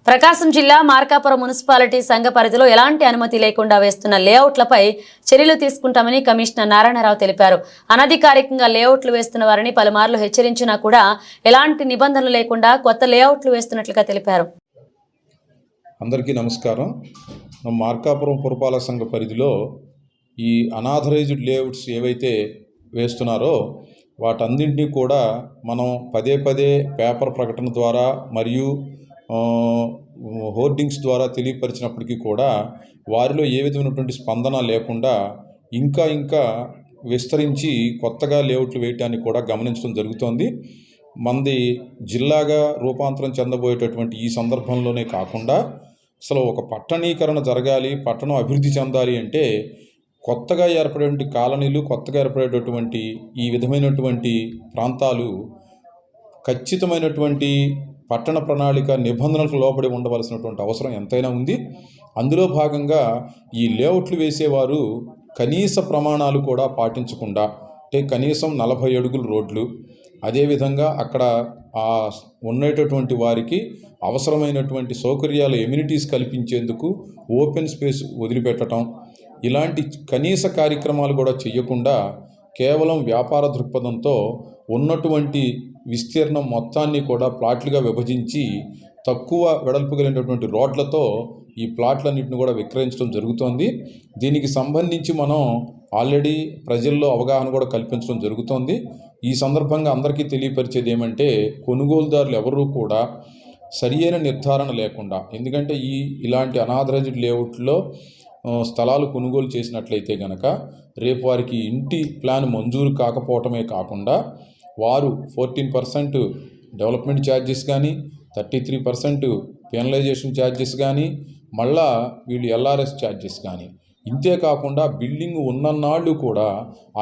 ప్రకాశం జిల్లా మార్కాపురం మున్సిపాలిటీ సంఘ పరిధిలో ఎలాంటి అనుమతి లేకుండా వేస్తున్న లేఅవుట్లపై చర్యలు తీసుకుంటామని కమిషనర్ నారాయణరావు తెలిపారు. అనధికారికంగా లేఅవుట్లు వేస్తున్న వారిని పలుమార్లు హెచ్చరించినా కూడా ఎలాంటి నిబంధనలు లేకుండా కొత్త లేఅవుట్లు వేస్తున్నట్లుగా తెలిపారు. అందరికీ నమస్కారం. మార్కాపురం పురపాలక సంఘ పరిధిలో ఈ అనాథరైజ్డ్ లేఅవుట్స్ ఏవైతే వేస్తున్నారో వాటన్నింటినీ కూడా మనం పదే పేపర్ ప్రకటన ద్వారా మరియు హోర్డింగ్స్ ద్వారా తెలియపరిచినప్పటికీ కూడా వారిలో ఏ విధమైనటువంటి స్పందన లేకుండా ఇంకా విస్తరించి కొత్తగా లేఅవుట్లు వేయటానికి కూడా గమనించడం జరుగుతోంది. మంది జిల్లాగా రూపాంతరం చెందబోయేటటువంటి ఈ సందర్భంలోనే కాకుండా అసలు ఒక పట్టణీకరణ జరగాలి, పట్టణం అభివృద్ధి చెందాలి అంటే కొత్తగా ఏర్పడేటువంటి కాలనీలు, కొత్తగా ఏర్పడేటటువంటి ఈ విధమైనటువంటి ప్రాంతాలు ఖచ్చితమైనటువంటి పట్టణ ప్రణాళిక నిబంధనలకు లోబడి ఉండవలసినటువంటి అవసరం ఎంతైనా ఉంది. అందులో భాగంగా ఈ లేఅవుట్లు వేసేవారు కనీస ప్రమాణాలు కూడా పాటించకుండా, అంటే కనీసం 40 అడుగుల రోడ్లు, అదేవిధంగా అక్కడ ఉండేటటువంటి వారికి అవసరమైనటువంటి సౌకర్యాలు ఎమ్యూనిటీస్ కల్పించేందుకు ఓపెన్ స్పేస్ వదిలిపెట్టడం, ఇలాంటి కనీస కార్యక్రమాలు కూడా చేయకుండా కేవలం వ్యాపార దృక్పథంతో ఉన్నటువంటి విస్తీర్ణం మొత్తాన్ని కూడా ప్లాట్లుగా విభజించి తక్కువ వెడల్పు కలిగినటువంటి రోడ్లతో ఈ ప్లాట్లన్నింటిని కూడా విక్రయించడం జరుగుతోంది. దీనికి సంబంధించి మనం ఆల్రెడీ ప్రజల్లో అవగాహన కూడా కల్పించడం జరుగుతోంది. ఈ సందర్భంగా అందరికీ తెలియపరిచేది ఏమంటే, కొనుగోలుదారులు ఎవరూ కూడా సరియైన నిర్ధారణ లేకుండా, ఎందుకంటే ఇలాంటి అనాథరైజ్డ్ లేఅవుట్లో స్థలాలు కొనుగోలు చేసినట్లయితే కనుక రేపు వారికి ఇంటి ప్లాన్ మంజూరు కాకపోవటమే కాకుండా వారు 14% డెవలప్మెంట్ ఛార్జెస్ కానీ, 33% పెనలైజేషన్ ఛార్జెస్ కానీ, మళ్ళా వీళ్ళు ఎల్ఆర్ఎస్ ఛార్జెస్ కానీ, ఇంతేకాకుండా బిల్డింగ్ ఉన్ననాళ్ళు కూడా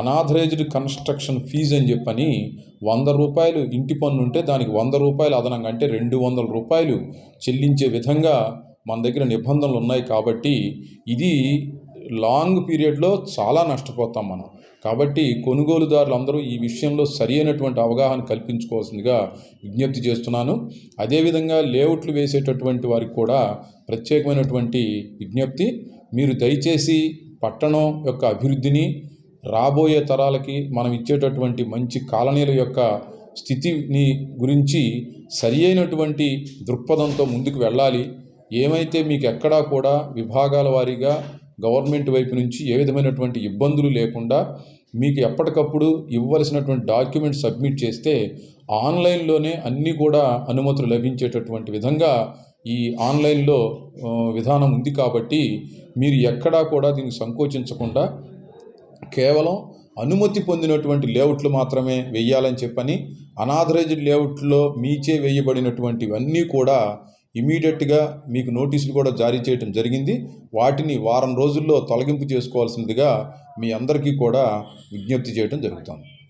అనాథరైజ్డ్ కన్స్ట్రక్షన్ ఫీజు అని చెప్పని 100 రూపాయలు ఇంటి పన్ను ఉంటే దానికి 100 రూపాయలు అదనంగా, అంటే 200 రూపాయలు చెల్లించే విధంగా మన దగ్గర నిబంధనలు ఉన్నాయి. కాబట్టి ఇది లాంగ్ పీరియడ్లో చాలా నష్టపోతాం మనం. కాబట్టి కొనుగోలుదారులు అందరూ ఈ విషయంలో సరి అయినటువంటి అవగాహన కల్పించుకోవాల్సిందిగా విజ్ఞప్తి చేస్తున్నాను. అదేవిధంగా లేఅవుట్లు వేసేటటువంటి వారికి కూడా ప్రత్యేకమైనటువంటి విజ్ఞప్తి, మీరు దయచేసి పట్టణం యొక్క అభివృద్ధిని, రాబోయే తరాలకి మనం ఇచ్చేటటువంటి మంచి కాలనీల యొక్క స్థితిని గురించి సరి అయినటువంటి దృక్పథంతో ముందుకు వెళ్ళాలి. ఏమైతే మీకు ఎక్కడా కూడా విభాగాల వారీగా గవర్నమెంట్ వైపు నుంచి ఏ విధమైనటువంటి ఇబ్బందులు లేకుండా మీకు ఎప్పటికప్పుడు ఇవ్వవలసినటువంటి డాక్యుమెంట్ సబ్మిట్ చేస్తే ఆన్లైన్లోనే అన్నీ కూడా అనుమతులు లభించేటటువంటి విధంగా ఈ ఆన్లైన్లో విధానం ఉంది. కాబట్టి మీరు ఎక్కడా కూడా దీనికి సంకోచించకుండా కేవలం అనుమతి పొందినటువంటి లేఅవుట్లు మాత్రమే వేయాలని చెప్పని, అనాథరైజ్డ్ లేఅవుట్లో మీచే వేయబడినటువంటివన్నీ కూడా ఇమీడియట్గా మీకు నోటీసులు కూడా జారీ చేయడం జరిగింది. వాటిని వారం రోజుల్లో తొలగింపు చేసుకోవాల్సిందిగా మీ అందరికీ కూడా విజ్ఞప్తి చేయడం జరుగుతుంది.